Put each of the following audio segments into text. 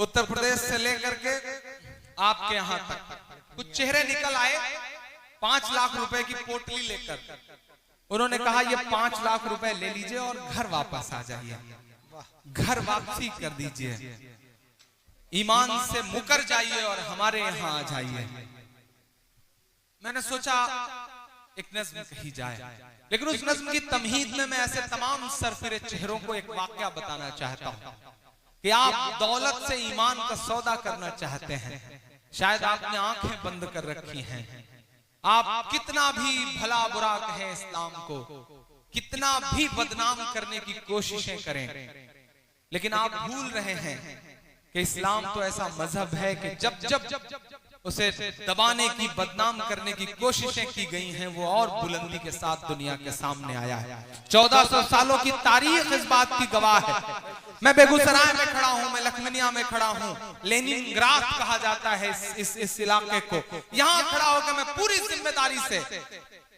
उत्तर प्रदेश से लेकर के आपके यहाँ तक कुछ चेहरे निकल आए 5 लाख रुपए की पोटली लेकर। उन्होंने कहा ये 5 लाख रुपए ले लीजिए और घर वापस आ जाइए, घर वापसी कर दीजिए, ईमान से मुकर जाइए और हमारे यहाँ आ जाइए। मैंने सोचा एक नज्म कही जाए, लेकिन उस नज्म की तमहीद में मैं ऐसे तमाम सरफिरे चेहरों को एक वाकया बताना चाहता हूं कि आप दौलत से ईमान का सौदा करना चाहते हैं, शायद आपने आंखें बंद कर रखी हैं, आप कितना भी भला बुरा कहें इस्लाम को, कितना भी बदनाम करने की कोशिशें करें, लेकिन आप भूल रहे हैं कि इस्लाम तो ऐसा मजहब है कि जब जब उसे दबाने की, बदनाम करने की कोशिशें की गई हैं, वो और बुलंदी के साथ दुनिया के सामने आया है। 1400 सालों की तारीख इस बात की गवाह है। मैं बेगूसराय में खड़ा हूं, मैं लखमीनिया में खड़ा हूं, लेनिनग्राद कहा जाता है इस इलाके को। यहां खड़ा होकर मैं पूरी जिम्मेदारी से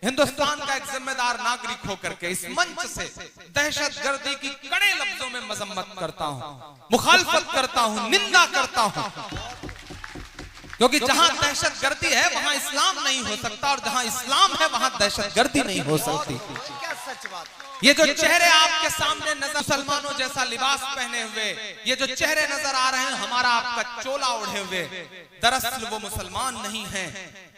हिंदुस्तान का एक जिम्मेदार नागरिक होकर के इस मंच से दहशतगर्दी की कड़े लफ्जों में मजम्मत करता हूं, मुखालफत करता हूं, निंदा करता हूं, क्योंकि जहां दहशतगर्दी है वहां इस्लाम नहीं हो सकता और जहां इस्लाम है वहां दहशतगर्दी नहीं हो सकती। क्या सच बात। ये जो चेहरे आपके सामने नजर, मुसलमानों जैसा लिबास पहने हुए ये जो चेहरे नजर आ रहे हैं, हमारा आपका चोला ओढ़े हुए, दरअसल वो मुसलमान नहीं हैं,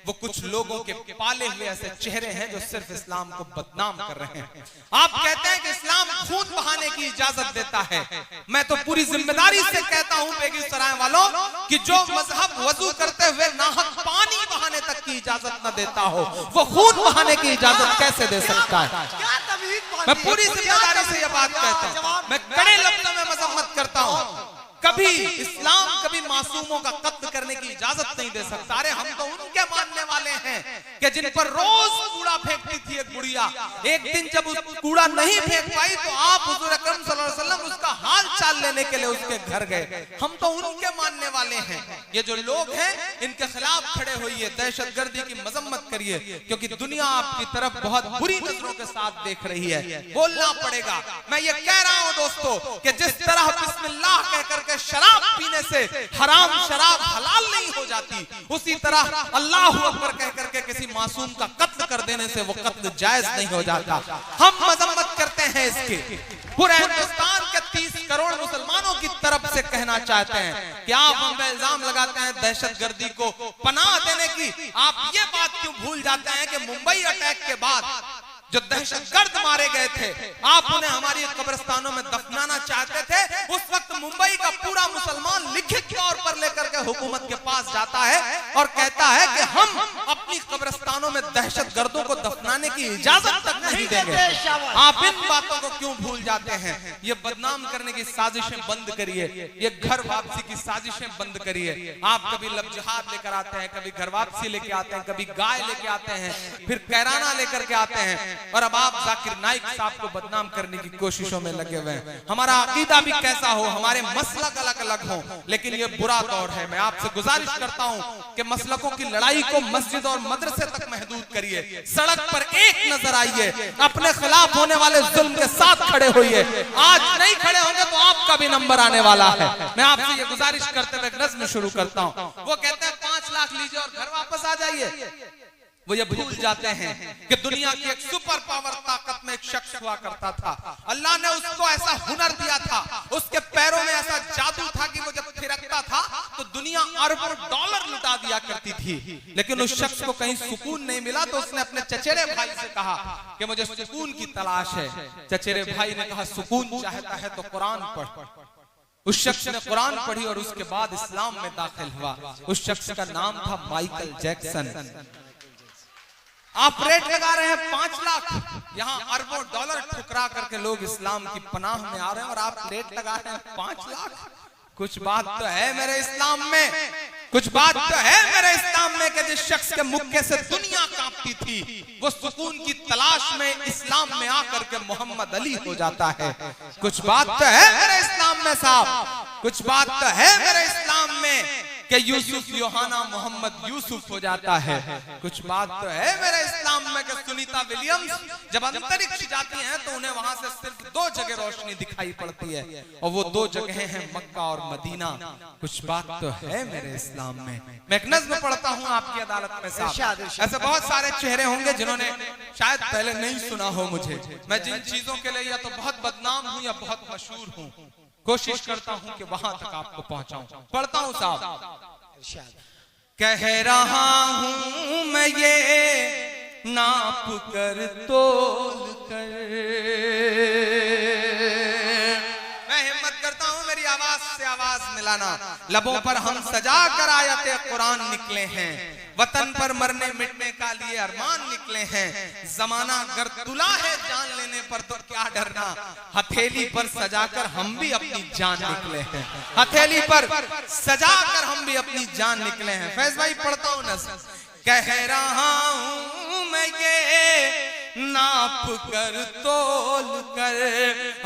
वो कुछ लोगों के पाले हुए ऐसे चेहरे हैं जो सिर्फ इस्लाम को बदनाम कर रहे हैं। आप कहते हैं कि इस्लाम खून बहाने की इजाजत देता है, मैं तो पूरी जिम्मेदारी से कहता हूं बेगूसराय वालों कि जो मजहब वजू करते हुए नाहक पानी बहाने तक की इजाजत न देता हो, वो खून बहाने की इजाजत कैसे दे सकता है। मैं पूरी जिम्मेदारी से यह बात कहता हूं, मैं कड़े लफ्जों में मजम्मत करता हूं। कभी इस्लाम कभी मासूमों का कत्ल करने की इजाजत नहीं दे सकता। अरे हम तो उनके मानने वाले हैं कि जिन पर रोज कूड़ा फेंकती थी एक बुढ़िया, एक दिन जब उस कूड़ा नहीं फेंक पाई तो आप हुजूर अकरम सल्लल्लाहु अलैहि वसल्लम उसका हाल चाल लेने के लिए उसके घर गए। हम तो उनके मानने वाले हैं। ये जो लोग हैं इनके खिलाफ खड़े होइए, दहशतगर्दी की मजम्मत करिए, क्योंकि दुनिया आपकी तरफ बहुत बुरी नजरों के साथ देख रही है। बोलना पड़ेगा। मैं ये कह रहा हूं दोस्तों कि जिस तरह बिस्मिल्लाह कहकर शराब पीने से हराम शराब हलाल नहीं हो जाती, उसी तरह अल्लाह अकबर कह करके किसी मासूम का कत्ल कर देने से वो कत्ल जायज नहीं हो जाता। हम मजम्मत करते हैं इसके। पूरे हिंदुस्तान के 30 करोड़ मुसलमानों की तरफ से कहना चाहते हैं कि आप हम पे इल्जाम लगाते हैं दहशतगर्दी को पनाह देने की। आप ये बात क्यों भूल जाते हैं कि मुंबई अटैक के बाद जो दहशतगर्द मारे गए थे, आप उन्हें हमारी कब्रिस्तानों में दफनाना चाहते थे। उस वक्त मुंबई का पूरा मुसलमान लिखित तौर पर लेकर के हुकूमत के पास जाता है और कहता है कि हम अपनी कब्रिस्तानों में दहशतगर्दों को दफनाने की इजाजत तक नहीं देंगे। आप इन बातों को क्यों भूल जाते हैं। ये बदनाम करने की साजिशें बंद करिए, ये घर वापसी की साजिशें बंद करिए। आप कभी लब जिहाद लेकर आते हैं, कभी घर वापसी लेके आते हैं, कभी गाय लेके आते हैं, फिर कैराना लेकर के आते हैं, और अब आप जाकिर नाइक साहब को बदनाम करने की कोशिशों में लगे हुए हैं। हमारा अकीदा भी कैसा हो, हमारे मसलक अलग अलग हो, लेकिन ये बुरा दौर है। मैं आपसे गुजारिश करता हूं कि मसलकों की लड़ाई को मस्जिद और मदरसे तक महदूद करिए। सड़क पर एक नजर आइए, अपने खिलाफ होने वाले जुल्म के साथ खड़े होइए। आज नहीं खड़े होंगे तो आपका भी नंबर आने वाला है। मैं आपसे ये गुजारिश करते हुए नज्म शुरू करता हूं। वो कहते हैं 5 लाख लीजिए और घर वापस आ जाइए। वो ये भूल जाते हैं कि दुनिया की एक सुपर पावर ताकत में एक शख्स हुआ करता था। अल्लाह ने उसको ऐसा हुनर दिया था, उसके पैरों में ऐसा जादू था कि वो जब थिरकता था तो दुनिया अरबों डॉलर लुटा दिया करती थी। लेकिन उस शख्स को कहीं सुकून नहीं मिला तो उसने अपने चचेरे भाई से कहा कि मुझे सुकून की तलाश है। चचेरे भाई ने कहा सुकून चाहता है तो कुरान पढ़। उस शख्स ने कुरान पढ़ी और उसके बाद इस्लाम में दाखिल हुआ। उस शख्स का नाम था माइकल जैक्सन। आप रेट लगा रहे हैं 5 लाख, यहाँ अरबों डॉलर ठुकरा करके लोग इस्लाम की पनाह में आ रहे हैं और आप रेट लगा रहे हैं 5 लाख। कुछ बात तो है मेरे इस्लाम में, कुछ बात तो है मेरे इस्लाम में कि जिस शख्स के मुक्के से दुनिया कांपती थी वो सुकून की तलाश में इस्लाम में आकर के मोहम्मद अली हो जाता है। कुछ बात तो है मेरे इस्लाम में साहब, कुछ बात तो है मेरे इस्लाम में कि यूसुफ योहाना मोहम्मद यूसुफ हो जाता है। कुछ बात तो है मेरे इस्लाम में कि सुनीता विलियम्स जब अंतरिक्ष जाती हैं तो उन्हें वहां से सिर्फ 2 जगह रोशनी दिखाई पड़ती है और वो 2 जगहें हैं मक्का और मदीना। कुछ बात तो है मेरे इस्लाम में। मैं एक नज़्म पढ़ता हूँ आपकी अदालत में साहब। ऐसे बहुत सारे चेहरे होंगे जिन्होंने शायद पहले नहीं सुना हो मुझे। मैं जिन चीजों के लिए या तो बहुत बदनाम हूँ या बहुत मशहूर हूँ, कोशिश करता हूँ कि वहां तक आपको पहुंचाऊं। पढ़ता हूँ साहब। कह रहा हूँ मैं ये नाप कर तोल कर, मैं हिम्मत करता हूँ मेरी आवाज से आवाज मिलाना। लबों पर हम सजा कर आयते कुरान निकले हैं, वतन पर मरने मिटने का लिए अरमान निकले हैं। जमाना अगर तुला है जान लेने पर तो क्या डरना, हथेली पर सजाकर हम भी अपनी जान निकले हैं। हथेली पर सजाकर हम भी अपनी जान निकले हैं। फैज भाई पढ़ता हूँ ना। कह रहा हूँ मैं ये नाप कर तोल कर,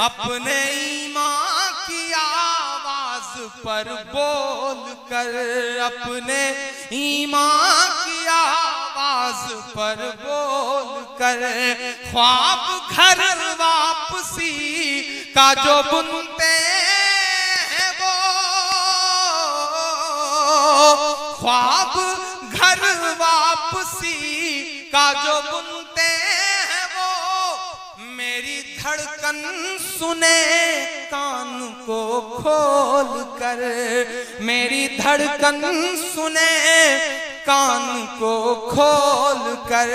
अपने ईमान की आवाज पर बोल कर, अपने ईमान की आवाज पर बोल कर, ख्वाब घर वापसी का जो बुनते हैं वो, ख्वाब घर वापसी का जो बुनते हैं वो, मेरी धड़कन सुने कान को खोल कर, मेरी धड़कन सुने कान को खोल कर।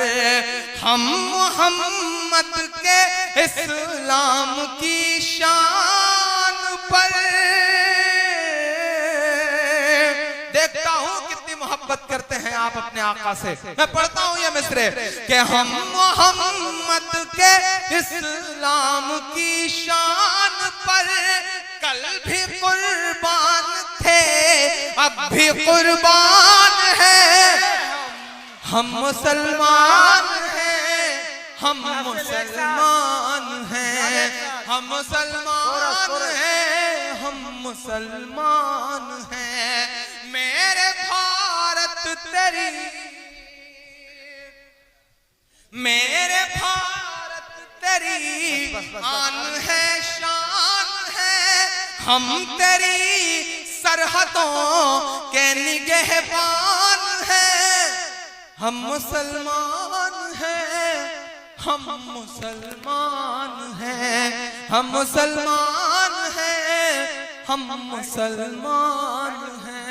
हम मोहम्मद के इस्लाम की शान पर, देखता हूँ कितनी मोहब्बत करते हैं आप अपने आका से। मैं पढ़ता हूँ ये मिसरे कि हम मोहम्मद के इस्लाम की शान पर कल भी कुर्बान थे, अब भी कुर्बान है। हम मुसलमान हैं, हम मुसलमान हैं, हम मुसलमान हैं, हम मुसलमान हैं। मेरे भारत तेरी, मेरे भारत तेरी आन है, शान है। हम तेरी सरहदों के निगहबान हैं। हम मुसलमान हैं, हम मुसलमान हैं, हम मुसलमान हैं, हम मुसलमान हैं।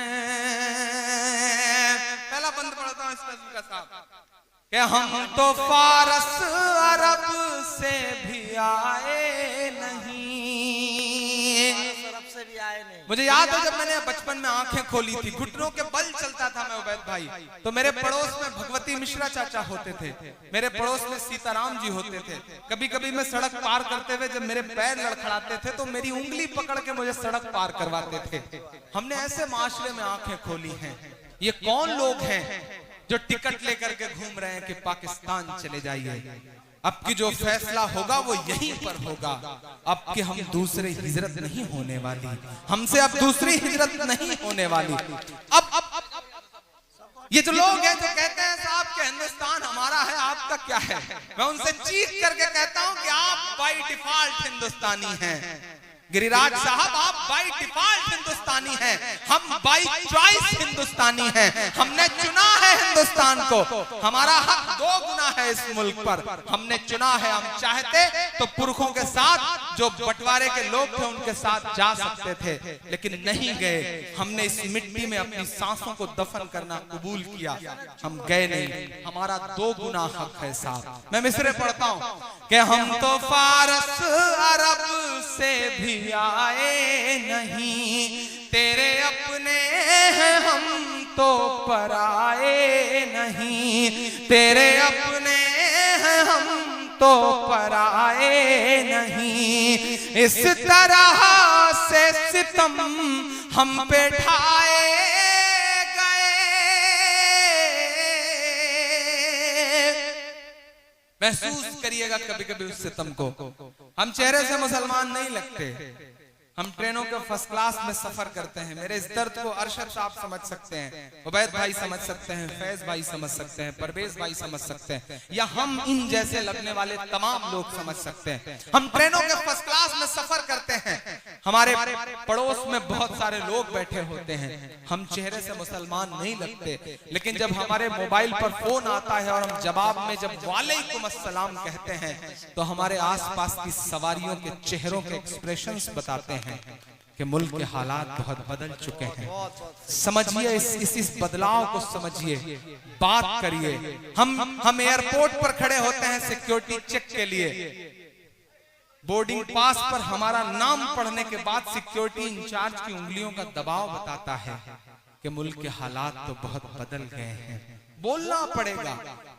पहला बंद पढ़ता हूँ इस नज़्म का साहब कि हम तो फारस अरब से भी आए नहीं, मुझे याद है जब मैंने बचपन में आंखें खोली थी, घुटनों के बल चलता था मैं उबैद भाई, तो मेरे पड़ोस में भगवती मिश्रा चाचा होते थे, मेरे पड़ोस में सीताराम जी होते थे। कभी कभी मैं सड़क पार करते हुए जब मेरे पैर लड़खड़ाते थे तो मेरी उंगली पकड़ के मुझे सड़क पार करवाते थे। हमने ऐसे माशरे में आंखें खोली हैं। ये कौन लोग हैं जो टिकट लेकर के घूम रहे हैं कि पाकिस्तान चले जाइए। अब की जो फैसला होगा वो यहीं पर होगा। अब कि हम दूसरी हिजरत नहीं होने वाली, हमसे अब दूसरी हिजरत नहीं होने वाली। अब ये जो लोग हैं जो कहते हैं साहब कि हिंदुस्तान हमारा है, आपका क्या है, मैं उनसे चीख करके कहता हूं कि आप बाय डिफॉल्ट हिंदुस्तानी हैं। गिरिराज साहब आप बाय डिफॉल्ट हिंदुस्तानी हैं, हम बाय चॉइस हिंदुस्तानी हैं। हमने चुना है हिंदुस्तान को, हमारा हक 2 गुना है इस मुल्क पर। हमने चुना है, हम चाहते तो पुरखों के साथ जो बंटवारे के लोग थे उनके साथ जा सकते थे, लेकिन नहीं गए। हमने इस मिट्टी में अपनी सांसों को दफन करना कबूल किया, हम गए नहीं। हमारा 2 गुना हक है साहब। मैं मिसरे पढ़ता हूं कि हम तो फारस अरब से भी आए नहीं, तेरे अपने हैं हम तो पराए नहीं, तेरे अपने हैं हम तो पराए नहीं। इस तरह से सितम हम पे ढाए गए। महसूस करिएगा कभी कभी उस सितम को। हम चेहरे से मुसलमान नहीं लगते, हम ट्रेनों के फर्स्ट क्लास में सफर करते हैं। मेरे इस दर्द को अरशद साहब समझ सकते हैं, उबैद भाई समझ सकते हैं, फैज भाई समझ सकते हैं, परवेज भाई समझ सकते हैं, या हम इन जैसे लगने वाले तमाम लोग समझ सकते हैं। हम ट्रेनों के फर्स्ट क्लास में सफर करते हैं, हमारे पड़ोस में बहुत सारे लोग बैठे होते हैं, हम चेहरे से मुसलमान नहीं लगते, लेकिन जब हमारे मोबाइल पर फोन आता है और हम जवाब में जब वालेकुम अस्सलाम कहते हैं तो हमारे आसपास की सवारियों के चेहरों के एक्सप्रेशंस बताते हैं कि मुल्क के हालात बहुत बदल चुके हैं। समझिए इस बदलाव को समझिए, बात करिए। हम एयरपोर्ट पर खड़े होते हैं सिक्योरिटी चेक के लिए, बोर्डिंग पास पर हमारा नाम पढ़ने के बाद सिक्योरिटी इंचार्ज की उंगलियों का दबाव बताता है कि मुल्क के हालात तो बहुत बदल गए हैं। बोलना पड़ेगा,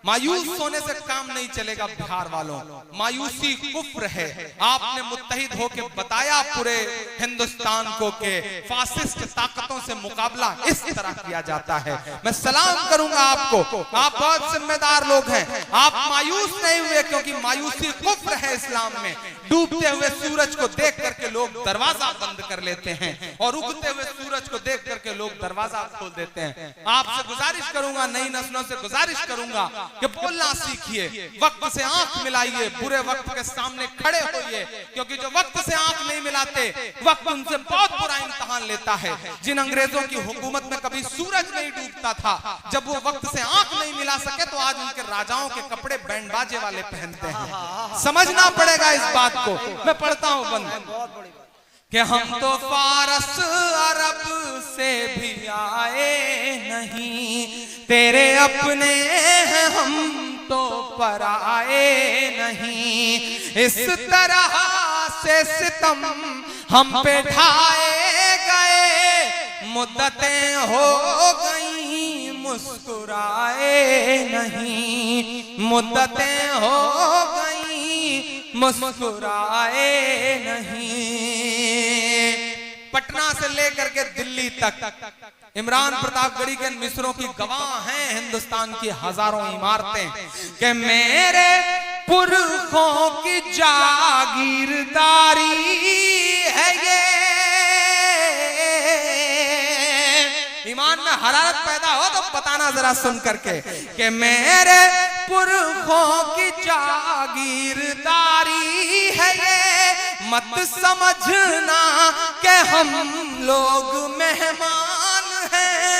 मायूस होने से काम नहीं चलेगा। बिहार वालों, मायूसी कुफ्र है। आपने मुत्तहिद होकर बताया पूरे हिंदुस्तान को कि फासिस्ट ताकतों से मुकाबला इस तरह किया जाता है। मैं सलाम करूंगा आपको, आप बहुत जिम्मेदार लोग हैं। आप मायूस नहीं हुए, क्योंकि मायूसी कुफ्र है इस्लाम में। डूबते हुए सूरज को देख करके लोग दरवाजा बंद कर लेते हैं और उगते हुए सूरज को देख करके लोग दरवाजा खोल देते हैं। आपसे गुजारिश करूंगा, नई नस्लों से गुजारिश करूंगा कि बोलना सीखिए, वक्त से आंख मिलाइए, बुरे वक्त के सामने खड़े होइए, क्योंकि जो वक्त से आंख नहीं मिलाते वक्त उनसे बहुत बुरा इम्तिहान लेता है। जिन अंग्रेजों की हुकूमत में कभी सूरज नहीं डूबता था, जब वो वक्त से आंख नहीं मिला सके तो आज उनके राजाओं के कपड़े बैंड बाजे वाले पहनते हैं। समझना पड़ेगा इस बात को। मैं पढ़ता हूं बंद कि हम तो फारस अरब से भी आए नहीं, तेरे अपने हैं हम तो पराए नहीं। इस तरह से सितम हम पे ढाए गए, मुद्दतें हो गई मुस्कुराए नहीं, मुद्दतें हो गई मुस्कुराए नहीं। पटना से लेकर के दिल्ली तक इमरान प्रतापगढ़ी के मिस्रों की गवाह हैं हिंदुस्तान की हजारों इमारतें कि मेरे पुरखों की जागीरदारी है ये। ईमान में हरारत पैदा हो तो बताना जरा सुन करके कि मेरे पुरखों की जागीरदारी है ये, मत समझना कि हम लोग मेहमान हैं,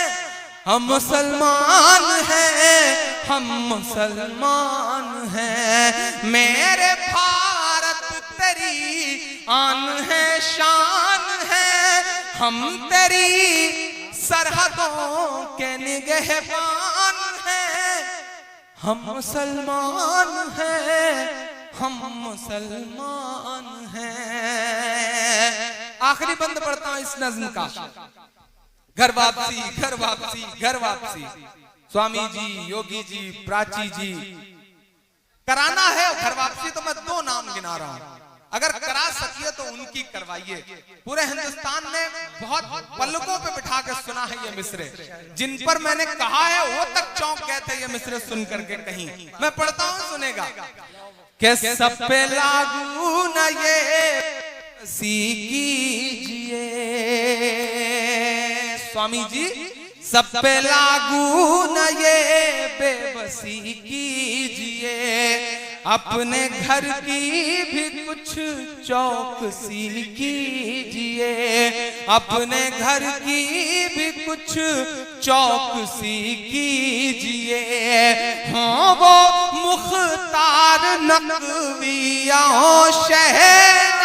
हम मुसलमान हैं, हम मुसलमान हैं। मेरे भारत तेरी आन है शान है, हम तेरी सरहदों के निगहबान हैं, हम मुसलमान हैं, हम मुसलमान हैं। आखिरी बंद पढ़ता हूं इस नज्म का। घर वापसी, घर वापसी, घर वापसी। स्वामी जी, योगी जी, प्राची जी, कराना है घर वापसी तो मैं दो नाम गिना रहा हूं। अगर करा सकिए तो उनकी करवाइए। पूरे हिंदुस्तान ने बहुत पलकों पे बिठा के सुना है ये मिसरे, जिन पर मैंने कहा है वो तक चौंक गए थे ये मिसरे सुन करके। कहीं मैं पढ़ता हूं, सुनेगा कि सब पे लागू न ये कीजिए, स्वामी जी सब पे लागू न ये बेबसी कीजिए, अपने घर की भी कुछ चौकसी कीजिए, अपने घर की भी कुछ चौकसी कीजिए। हाँ वो मुख्तार नकविया शहर